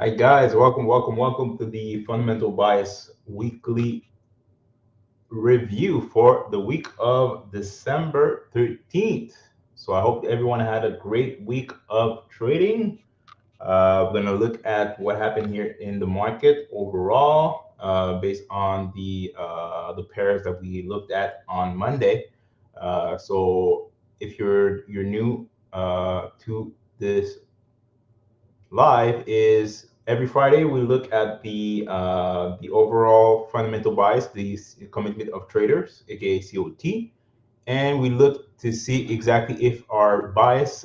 Hi guys, welcome to the Fundamental Bias Weekly Review for the week of December 13th. So I hope everyone had a great week of trading. We're gonna look at what happened here in the market overall, based on the pairs that we looked at on Monday. So if you're new to this live, is every Friday we look at the overall fundamental bias, the commitment of traders, aka COT, and we look to see exactly if our bias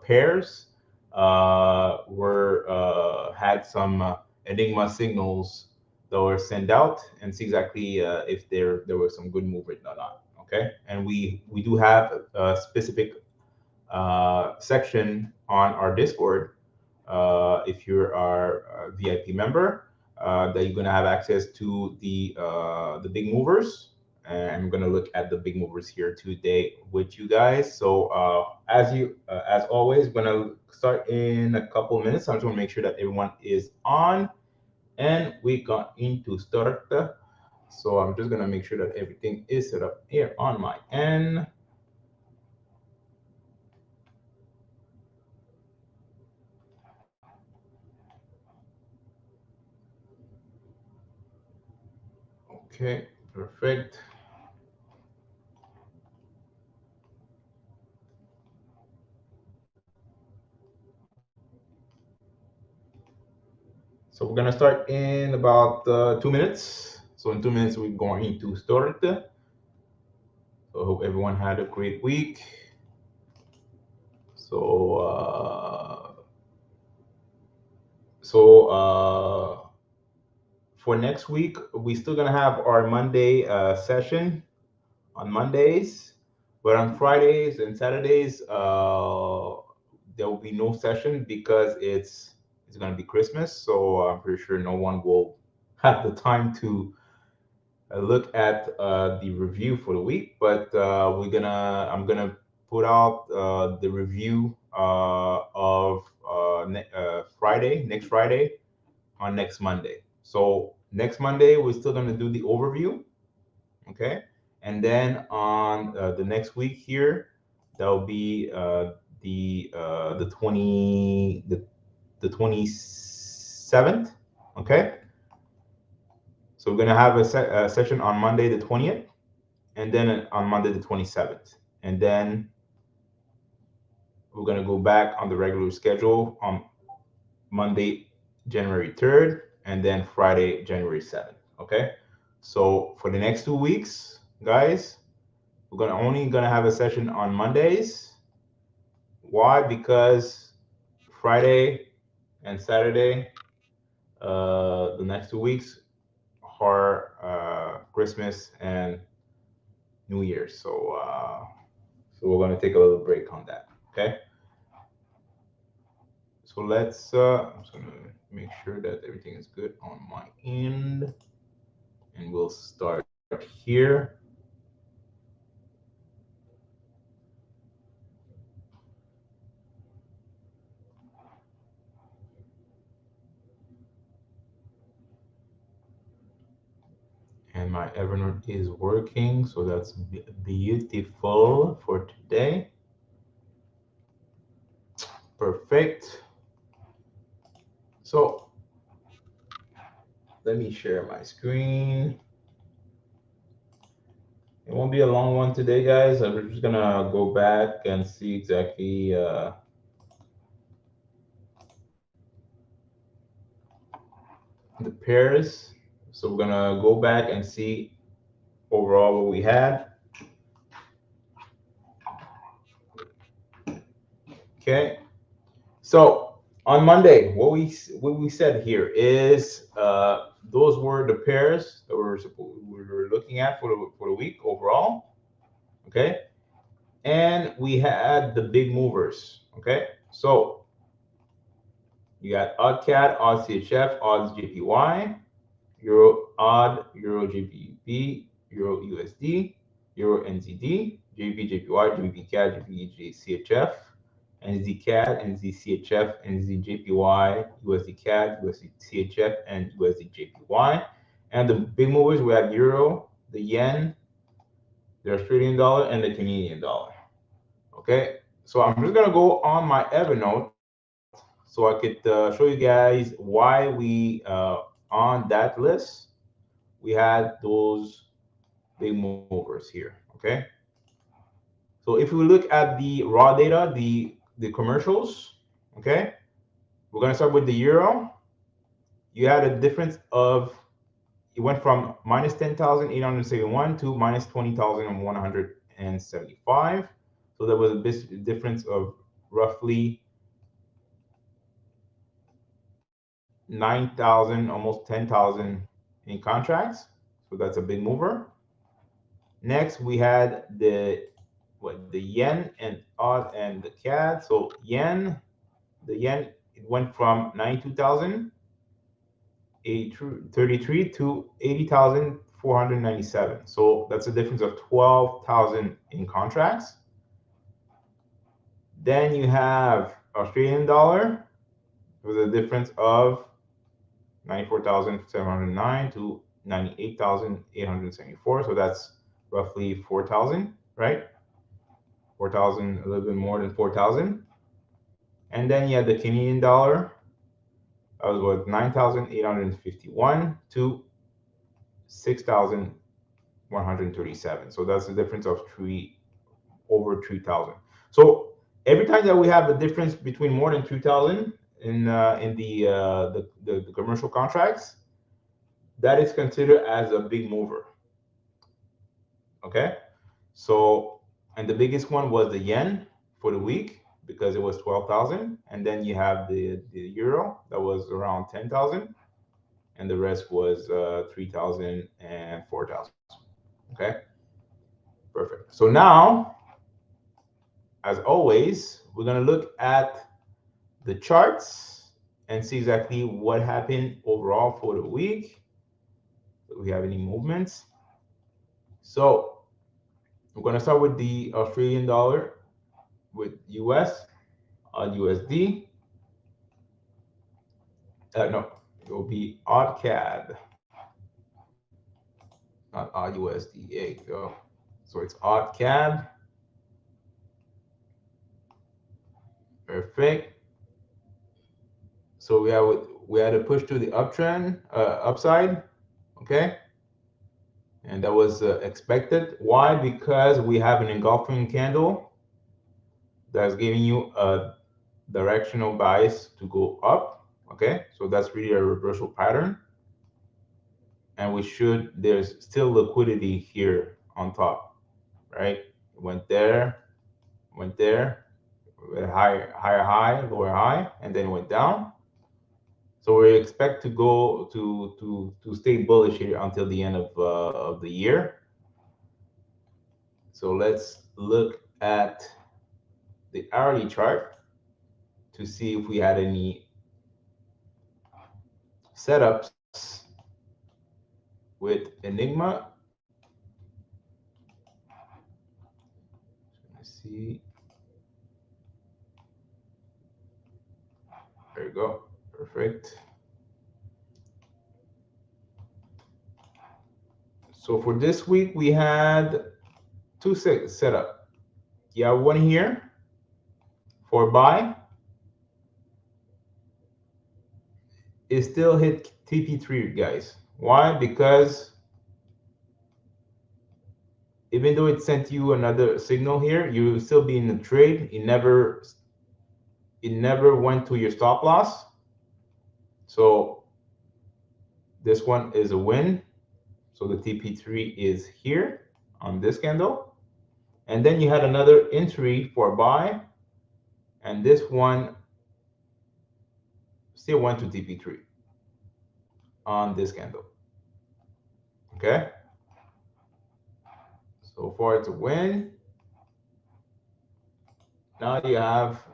pairs were had some enigma signals that were sent out, and see exactly if there were some good movement or not. Okay, and we do have a specific section on our Discord, if you're our VIP member, that you're gonna have access to the big movers, and I'm gonna look at the big movers here today with you guys. So as always, we're gonna start in a couple of minutes. So I just want to make sure that everyone is on, and we got into start. So I'm just gonna make sure that everything is set up here on my end. Okay, perfect. So we're gonna start in about 2 minutes. So in 2 minutes we're going to start. So I hope everyone had a great week. So for next week, we're still gonna have our Monday session on Mondays, but on Fridays and Saturdays there will be no session because it's gonna be Christmas. So I'm pretty sure no one will have the time to look at the review for the week, but I'm gonna put out the review of Friday, next Friday, on next Monday. So next Monday we're still gonna do the overview, okay, and then on the next week here, that'll be the 27th, okay. So we're gonna have a session on Monday the 20th, and then on Monday the 27th, and then we're gonna go back on the regular schedule on Monday January 3rd, and then Friday January 7th. Okay. So for the next 2 weeks, guys, we're gonna have a session on Mondays. Why? Because Friday and Saturday, the next 2 weeks are Christmas and New Year's. So we're gonna take a little break on that. Okay. So I'm just gonna make sure that everything is good on my end, and we'll start here. And my Evernote is working, so that's beautiful for today. Perfect. So let me share my screen. It won't be a long one today, guys. I'm just gonna go back and see exactly the pairs. So we're gonna go back and see overall what we had. Okay. So on Monday, what we said here is those were the pairs that we were looking at for the week overall. Okay, and we had the big movers. Okay, so you got odd CAD, odd CHF, odds JPY, Euro odd, Euro GBP, Euro USD, Euro NZD, GBPJPY, GBPCAD, GBPJCHF, NZDCAD, NZDCHF, NZDJPY, USDCAD, USDCHF, and USDJPY. And the big movers, we have Euro, the Yen, the Australian dollar, and the Canadian dollar. Okay, so I'm just gonna go on my Evernote so I could show you guys why we on that list we had those big movers here. Okay, so if we look at the raw data, the commercials, okay, we're gonna start with the euro. You had a difference of, it went from minus 10,871 to minus 20,175. So there was a difference of roughly 9,000, almost 10,000 in contracts. So that's a big mover. Next, we had the yen and odd and the CAD. So the yen, it went from 92,833 to 80,497. So that's a difference of 12,000 in contracts. Then you have Australian dollar with a difference of 94,709 to 98,874. So that's roughly 4,000, right? 4,000, a little bit more than 4,000. And then you have the Canadian dollar. That was what, 9,851 to 6,137. So that's a difference of over 3,000. So every time that we have a difference between more than 3,000 in the commercial contracts, that is considered as a big mover. Okay, so, and the biggest one was the yen for the week because it was 12,000, and then you have the euro that was around 10,000, and the rest was 3,000 and 4,000. Okay, perfect. So now, as always, we're gonna look at the charts and see exactly what happened overall for the week. Do we have any movements? So we're going to start with the Australian dollar with US on USD. No, it will be odd CAD, not odd USD. There you go. So it's odd CAD. Perfect. So we had a push to the uptrend, upside. Okay. And that was expected. Why? Because we have an engulfing candle that's giving you a directional bias to go up. Okay, so that's really a reversal pattern. And there's still liquidity here on top, right? It went there, higher high, lower high, and then went down. So we expect to go to stay bullish here until the end of the year. So let's look at the hourly chart to see if we had any setups with Enigma. Let's see. There you go. Perfect. So for this week, we had two setup. You have one here for buy. It still hit TP3, guys. Why? Because even though it sent you another signal here, you will still be in the trade. It never went to your stop loss. So this one is a win. So the TP3 is here on this candle. And then you had another entry for buy. And this one still went to TP3 on this candle. Okay. So far it's a win. Now you have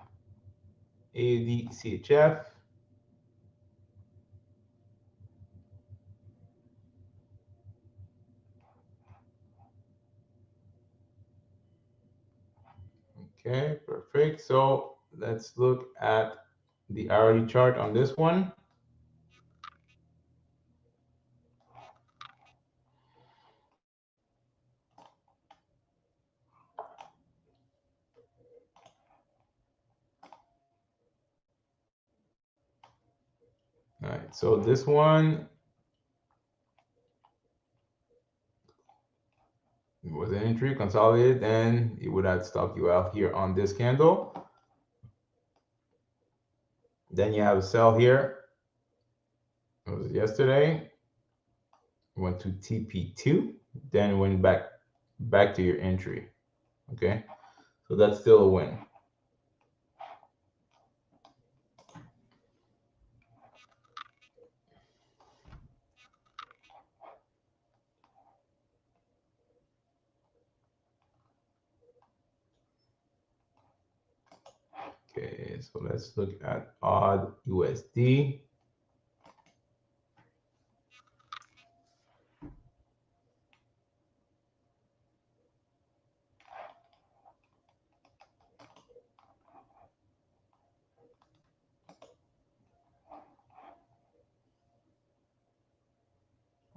USDCHF. Okay, perfect. So let's look at the hourly chart on this one. All right, so this one was an entry consolidated, and it would have stopped you out here on this candle. Then you have a sell here. It was yesterday. Went to TP2, then went back to your entry. Okay, so that's still a win. Okay, so let's look at odd USD.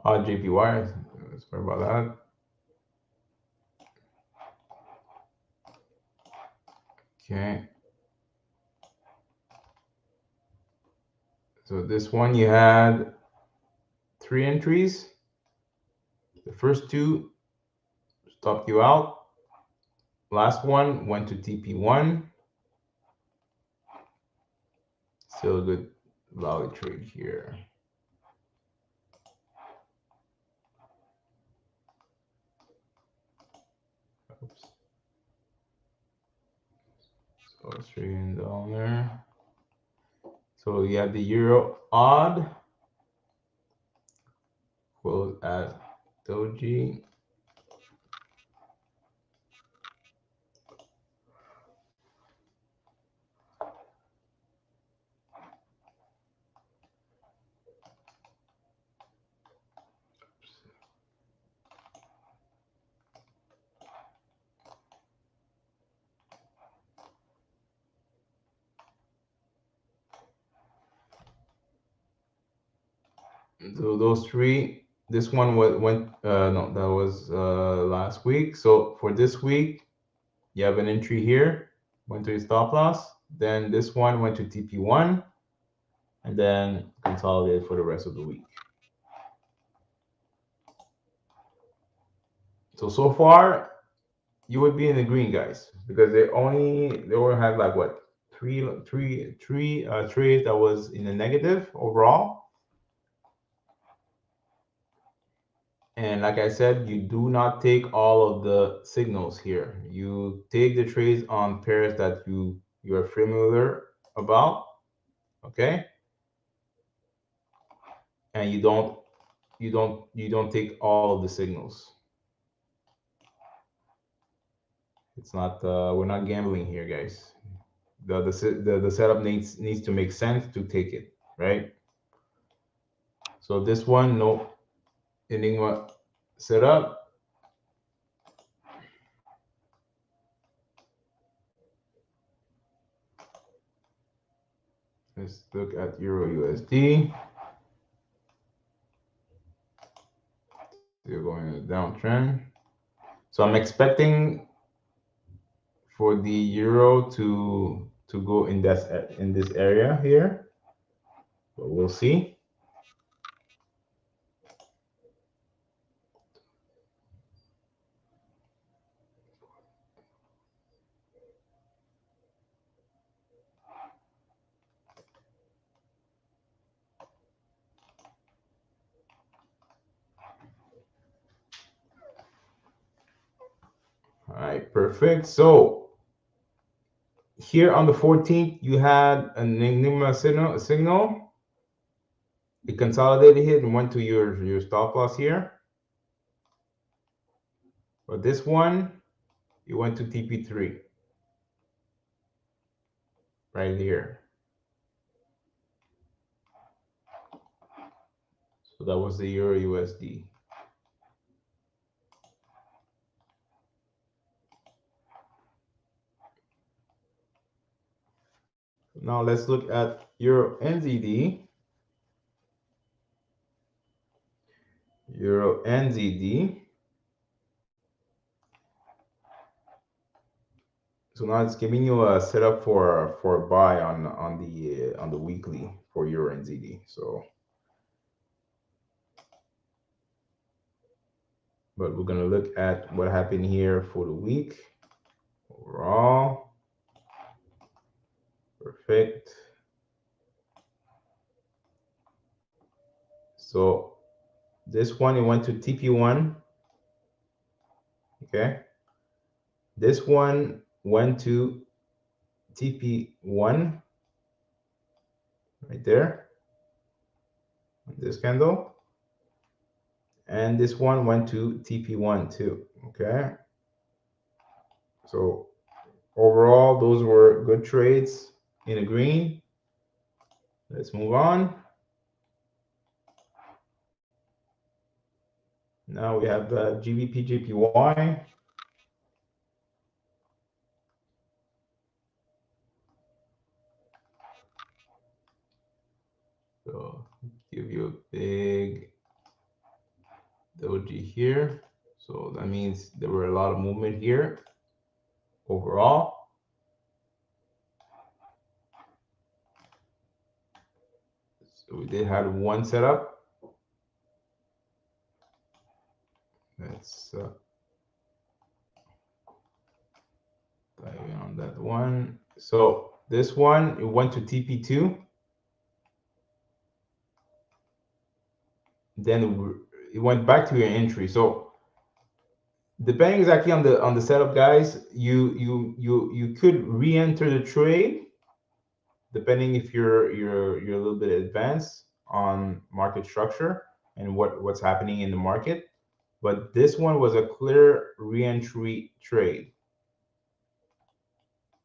Odd JPY, sorry about that. Okay. So this one you had 3 entries. The first 2 stopped you out. Last one went to TP1. Still a good valid trade here. Oops. So it's trading down there. So you have the euro odd. Close at doji. So those 3, this one went no, that was last week. So for this week, you have an entry here, went to your stop loss. Then this one went to TP1, and then consolidated for the rest of the week. So far, you would be in the green, guys, because they only had like what three trades that was in the negative overall. And like I said, you do not take all of the signals here. You take the trades on pairs that you are familiar about, okay? And you don't take all of the signals. It's not we're not gambling here, guys. The setup needs to make sense to take it, right? So this one, no Enigma setup. Let's look at Euro USD. Still going in a downtrend. So I'm expecting for the euro to go in this area here, but we'll see. All right, perfect. So here on the 14th, you had an Enigma signal. It consolidated here and went to your stop loss here. But this one, you went to TP3 right here. So that was the Euro USD. Now let's look at EURNZD. EURNZD. So now it's giving you a setup for a buy on the weekly for EURNZD. So, but we're gonna look at what happened here for the week overall. Perfect. So this one, it went to TP1. Okay. This one went to TP1 right there, this candle. And this one went to TP1 too. Okay. So overall, those were good trades in the green. Let's move on. Now we have the GBPJPY. So give you a big doji here. So that means there were a lot of movement here overall. So we did have one setup. Let's dive in on that one. So this one, it went to TP2. Then it went back to your entry. So depending exactly on the setup, guys, you could re-enter the trade depending if you're a little bit advanced on market structure and what's happening in the market. But this one was a clear re-entry trade.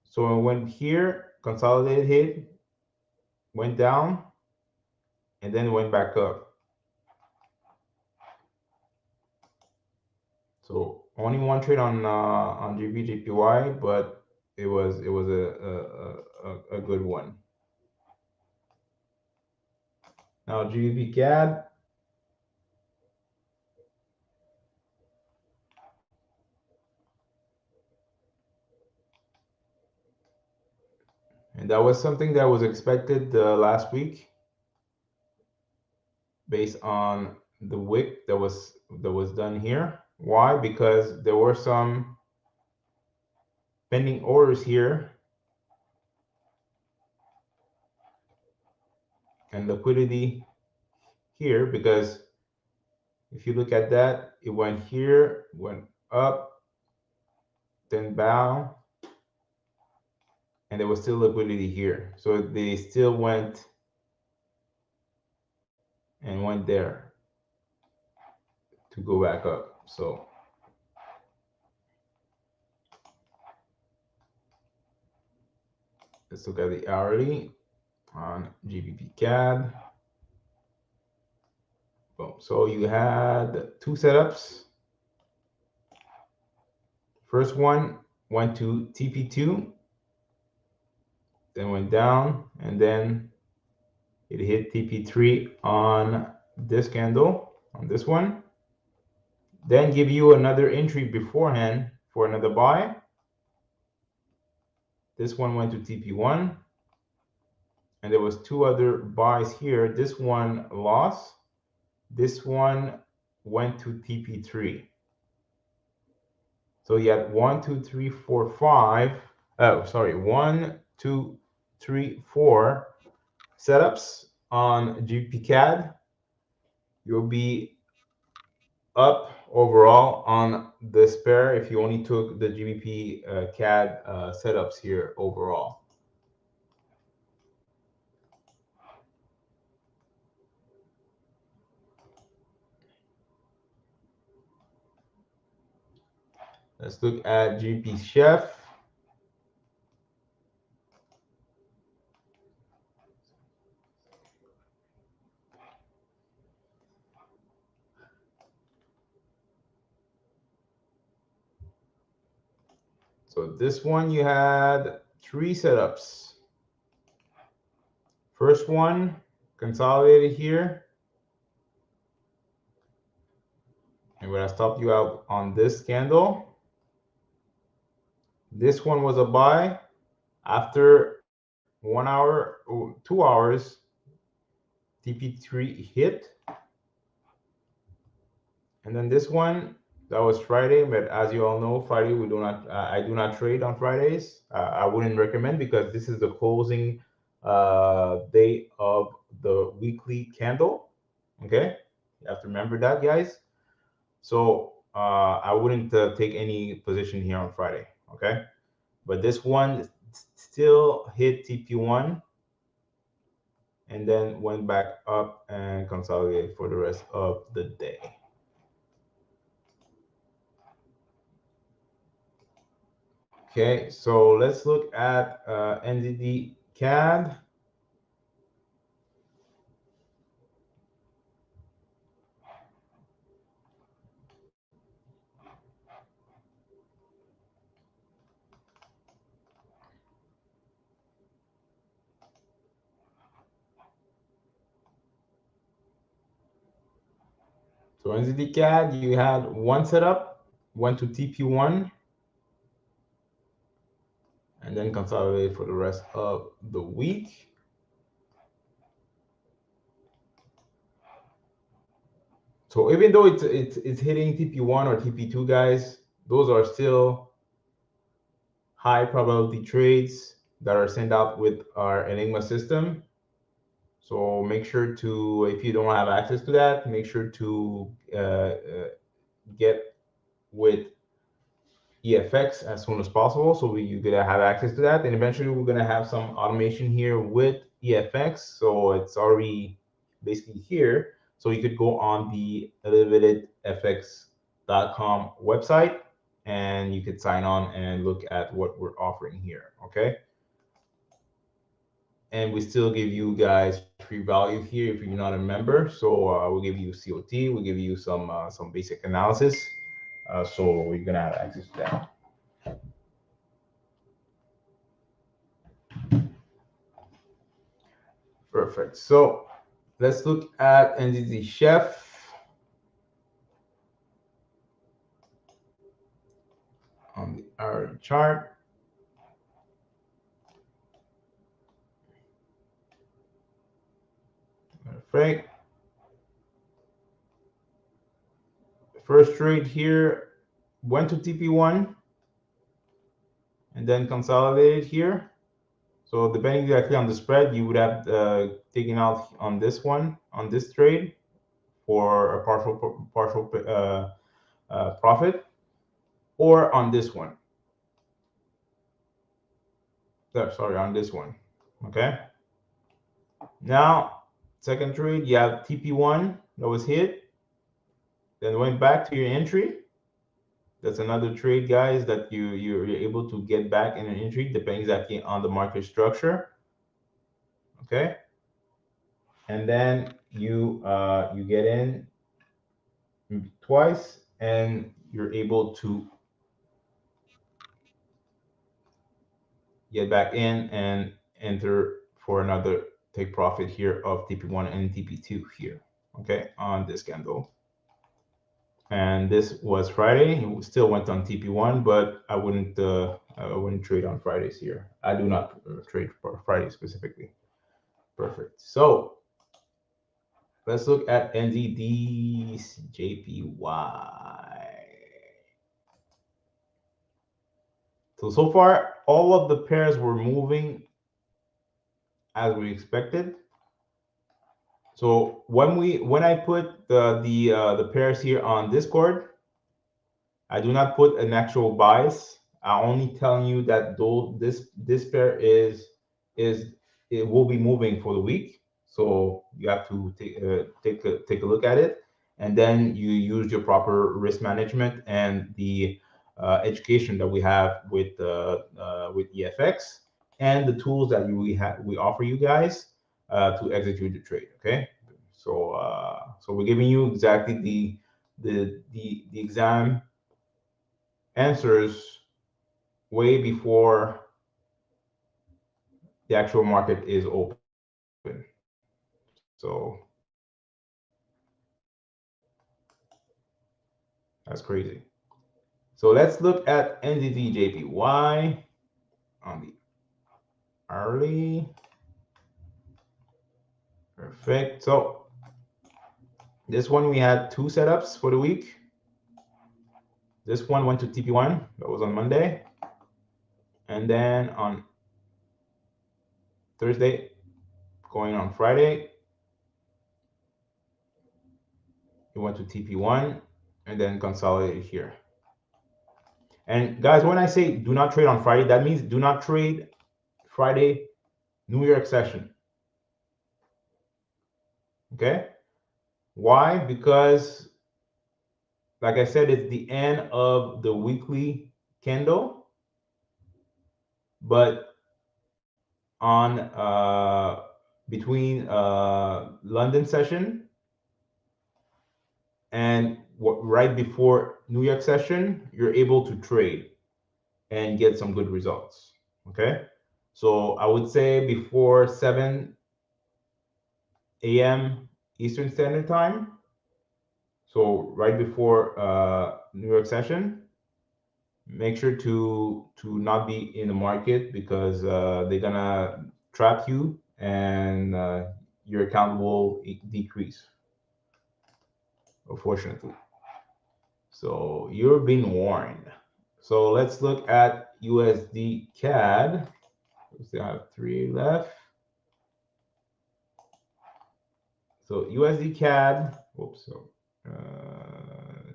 So it went here, consolidated hit, went down, and then went back up. So only one trade on GBPJPY, but it was a good one. Now GBPCAD. And that was something that was expected last week based on the wick that was done here. Why? Because there were some pending orders here and liquidity here, because if you look at that, it went here, went up, then down, and there was still liquidity here. So they still went and went there to go back up. So let's look at the hourly on GBPCAD. Boom. So you had two setups. First one went to TP2, then went down, and then it hit TP3 on this candle, on this one. Then give you another entry beforehand for another buy. This one went to TP1, and there was two other buys here. This one lost. This one went to TP3. So you had 1, 2, 3, 4, 5. Oh, sorry, 1, 2, 3, 4 setups on GBPCAD. You'll be up overall on this pair if you only took the GBPCAD setups here overall. Let's look at GBPCHF. So this one you had 3 setups. First one consolidated here. And when I stopped you out on this candle, this one was a buy. After 1 hour, 2 hours, TP3 hit. And then this one, that was Friday, but as you all know, Friday we do not. I do not trade on Fridays. I wouldn't recommend because this is the closing day of the weekly candle. Okay, you have to remember that, guys. So I wouldn't take any position here on Friday. Okay, but this one still hit TP1 and then went back up and consolidated for the rest of the day. Okay, so let's look at NZDCAD. So NZDCAD, you had one setup, went to TP1, and then consolidated for the rest of the week. So even though it's hitting TP1 or TP2, guys, those are still high probability trades that are sent out with our Enigma system. So make sure to, if you don't have access to that, make sure to get with EFX as soon as possible, so you're gonna have access to that. And eventually we're gonna have some automation here with EFX, so it's already basically here. So you could go on the elevatedfx.com website and you could sign on and look at what we're offering here. Okay, and we still give you guys free value here if you're not a member. So we'll give you COT, we'll give you some basic analysis, so you're gonna have access to that. Perfect. So let's look at NZDCHF. On the hourly chart. Perfect. First trade here went to TP1 and then consolidated here. So depending exactly on the spread, you would have taken out on this one, on this trade, for a partial profit, or on this one. Sorry, on this one. Okay. Now, second trade, you have TP1 that was hit, then went back to your entry. That's another trade, guys, that you're able to get back in an entry, depending exactly on the market structure. Okay, and then you get in twice, and you're able to get back in and enter for another take profit here of TP1 and TP2 here. Okay, on this candle. And this was Friday. It still went on TP1, but I wouldn't trade on Fridays here. I do not trade for Friday specifically. Perfect. So let's look at NZDCJPY. So far, all of the pairs were moving as we expected. So when I put the pairs here on Discord, I do not put an actual bias. I'm only telling you that though this pair it will be moving for the week. So you have to take a look at it, and then you use your proper risk management and the education that we have with EFX and the tools that we offer you guys to execute the trade. Okay, so so we're giving you exactly the exam answers way before the actual market is open. So that's crazy. So let's look at NZDJPY on the hourly. Perfect. So this one we had two setups for the week. This one went to TP1, that was on Monday. And then on Thursday, going on Friday, it went to TP1 and then consolidated here. And guys, when I say do not trade on Friday, that means do not trade Friday, New York session. Okay? Why? Because, like I said, it's the end of the weekly candle, but on between London session and right before New York session, you're able to trade and get some good results. Okay, so I would say before 7 a.m. Eastern Standard Time, so right before New York session, make sure to not be in the market, because they're gonna trap you and your account will decrease, unfortunately. So you're being warned. So let's look at USDCAD. We still have 3 left. So USDCAD, whoops, so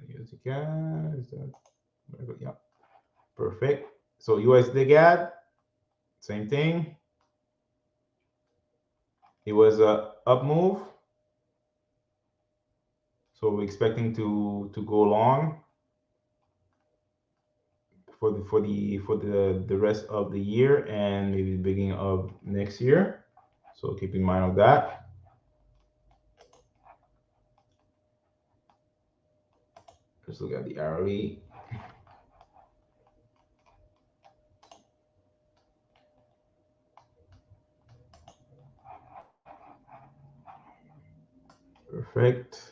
USDCAD, is that, yeah, perfect. So USDCAD, same thing. It was a up move. So we're expecting to go long for the rest of the year and maybe the beginning of next year. So keep in mind of that. Let's look at the hourly. Perfect.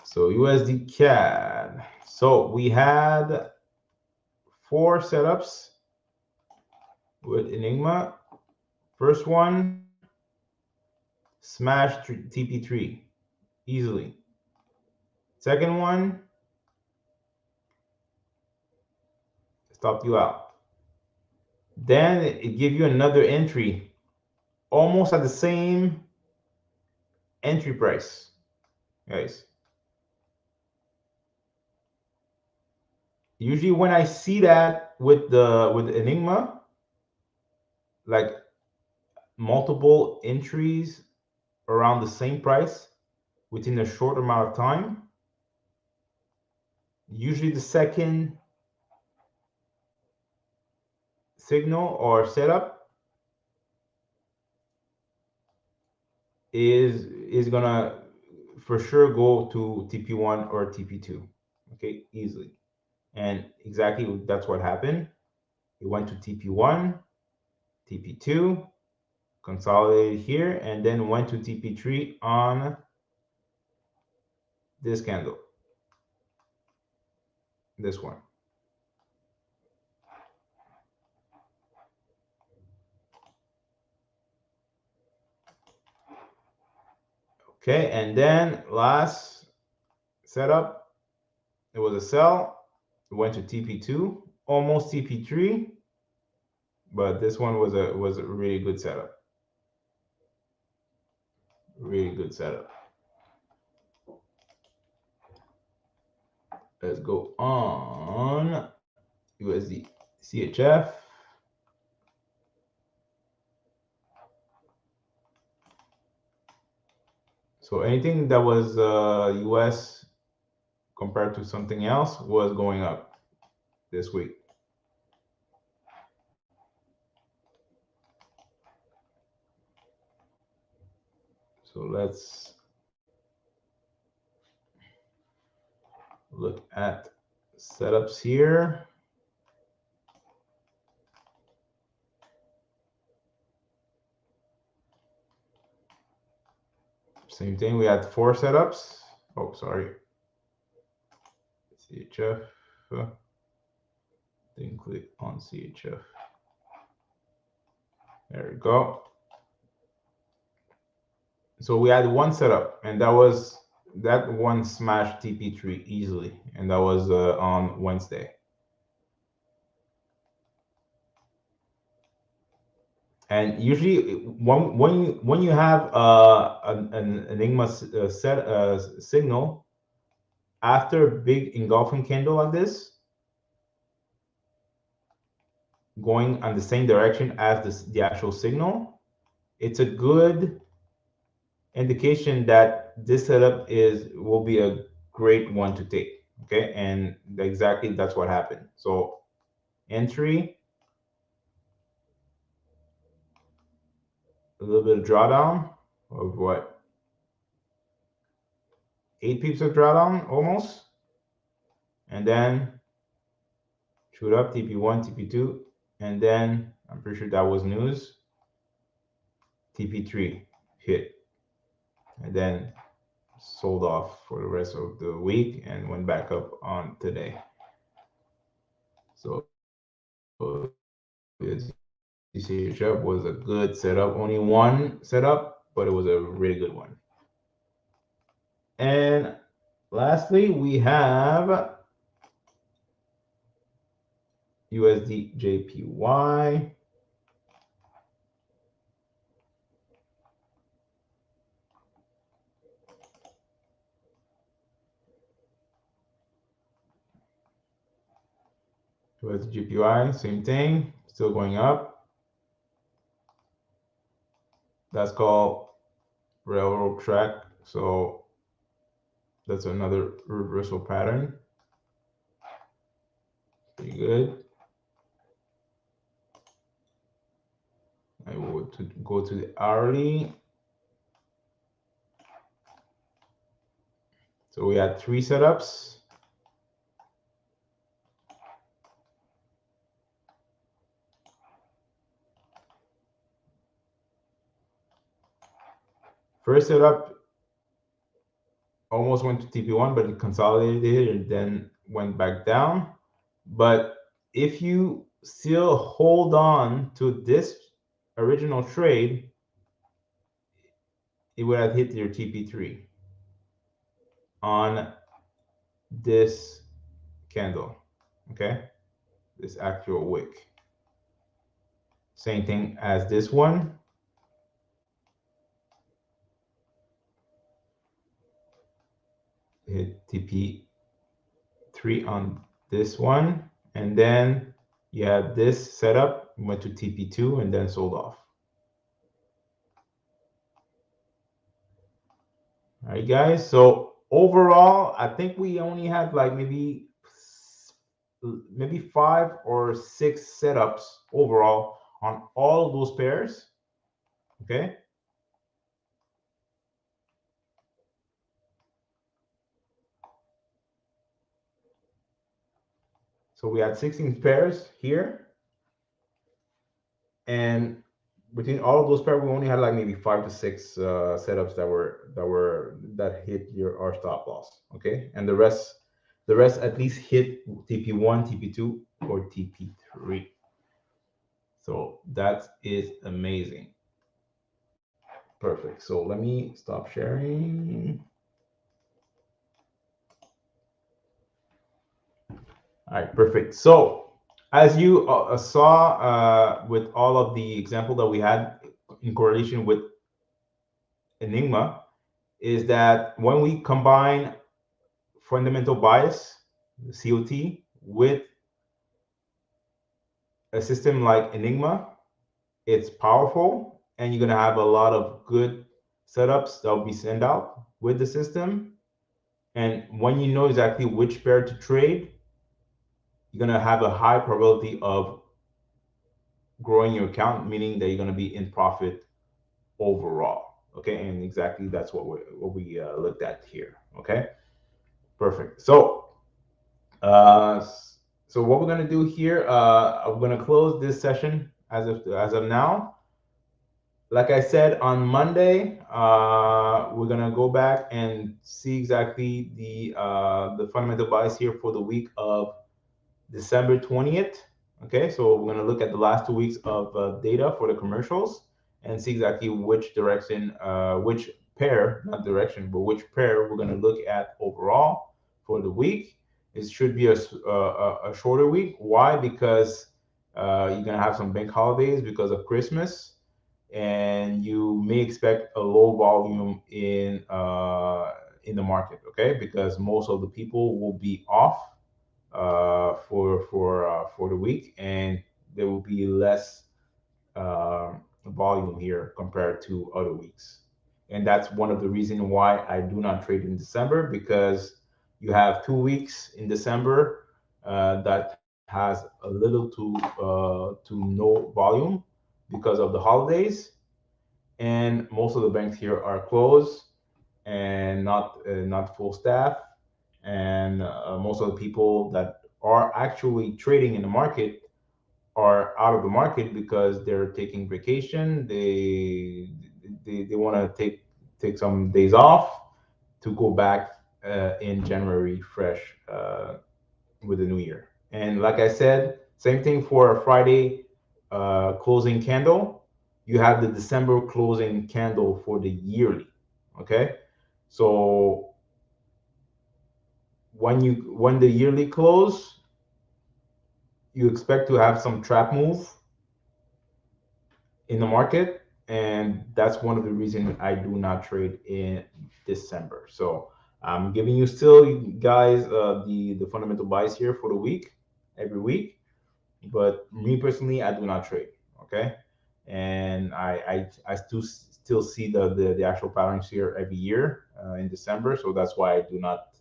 So USDCAD. So we had 4 setups with Enigma. First one, smashed TP3 easily. Second one, stopped you out. Then it gives you another entry, almost at the same entry price, guys. Usually when I see that with Enigma, like multiple entries around the same price within a short amount of time, usually the second signal or setup is gonna for sure go to TP1 or TP2, okay, easily. And exactly that's what happened. It went to TP1, TP2, consolidated here, and then went to TP3 on this candle, this one. Okay, and then last setup, it was a sell. It went to TP2, almost TP3, but this one was a really good setup. Really good setup. Let's go on USDCHF. So anything that was US compared to something else was going up this week. So let's look at setups here. Same thing. We had 4 setups. Oh, sorry. CHF. Then click on CHF. There we go. So we had 1 setup, and that one smashed TP3 easily, and that was on Wednesday. And usually, when you have an Enigma signal after a big engulfing candle like this, going on the same direction as the actual signal, it's a good indication that this setup will be a great one to take. Okay, and exactly that's what happened. So entry, a little bit of drawdown of what, 8 pips of drawdown almost, and then shoot up TP1, TP2, and then I'm pretty sure that was news. TP3 hit, and then sold off for the rest of the week and went back up on today. So USDCHF was a good setup, only 1 setup, but it was a really good one. And lastly, we have USDJPY. USDJPY, same thing, still going up. That's called railroad track. So that's another reversal pattern. Pretty good. I will go to the hourly. So we had 3 setups. First setup almost went to TP1, but it consolidated and then went back down. But if you still hold on to this original trade, it would have hit your TP3 on this candle, okay? This actual wick. Same thing as this one. Hit TP3 on this one, and then you have this setup, went to TP2 and then sold off. All right, guys. So overall, I think we only had like maybe 5 or 6 setups overall on all of those pairs. Okay. So we had 16 pairs here, and between all of those pairs, we only had like maybe 5 to 6 setups that hit our stop loss. Okay, and the rest at least hit TP1, TP2, or TP3. So that is amazing. Perfect. So let me stop sharing. All right, perfect. So as you saw with all of the example that we had in correlation with Enigma, is that when we combine fundamental bias, COT, with a system like Enigma, it's powerful, and you're gonna have a lot of good setups that will be sent out with the system. And when you know exactly which pair to trade, you're gonna have a high probability of growing your account, meaning that you're gonna be in profit overall. Okay, and exactly that's what we looked at here. Okay, perfect. So so what we're gonna do here, I'm gonna close this session as of now. like I said, on Monday, we're gonna go back and see exactly the fundamental bias here for the week of December 20th. Okay, so we're gonna look at the last 2 weeks of data for the commercials and see exactly which direction, which pair, not direction, but which pair we're gonna look at overall for the week. It should be a shorter week. Why? Because you're gonna have some bank holidays because of Christmas, and you may expect a low volume in the market. Okay, because most of the people will be off for the week, and there will be less volume here compared to other weeks. And that's one of the reasons why I do not trade in December, because you have 2 weeks in December that has a little to no volume because of the holidays, and most of the banks here are closed and not full staff, and most of the people that are actually trading in the market are out of the market because they're taking vacation. They want to take some days off to go back in January fresh with the new year. And like I said, same thing for a Friday closing candle. You have the December closing candle for the yearly. Okay, so when the yearly close, you expect to have some trap move in the market, and that's one of the reasons I do not trade in December. So I'm giving you still, guys, the fundamental buys here for the week, every week. But me personally, I do not trade. Okay, and I still see the actual patterns here every year in December. So that's why I do not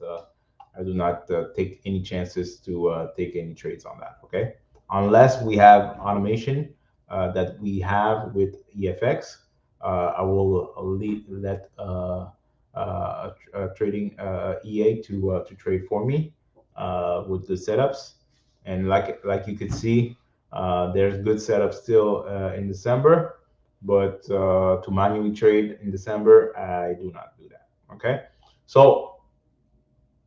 take any chances to take any trades on that. Okay, unless we have automation that we have with EFX, I will let a trading EA to trade for me with the setups. And like you could see, there's good setups still in December, but to manually trade in December, I do not do that. Okay, so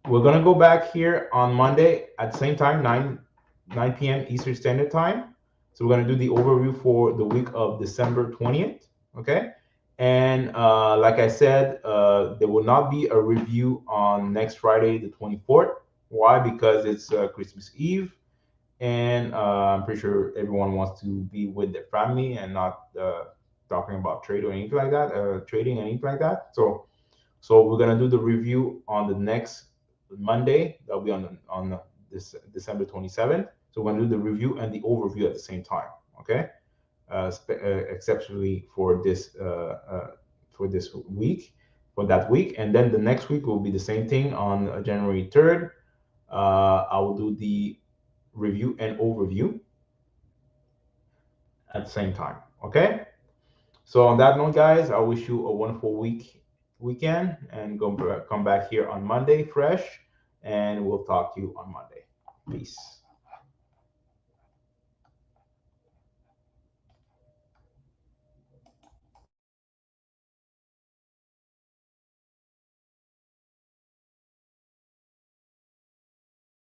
we're gonna go back here on Monday at the same time, 9 p.m. Eastern Standard Time. So we're gonna do the overview for the week of December 20th. Okay, and like I said, there will not be a review on next Friday, the 24th. Why? Because it's Christmas Eve, and I'm pretty sure everyone wants to be with their family and not talking about trade or anything like that, trading or anything like that. So we're gonna do the review on the next Monday. That'll be on this December 27th. So we're gonna do the review and the overview at the same time. Okay, exceptionally for this week, for that week, and then the next week will be the same thing on January 3rd. I will do the review and overview at the same time. Okay. So on that note, guys, I wish you a wonderful weekend, and come back here on Monday fresh, and we'll talk to you on Monday. Peace.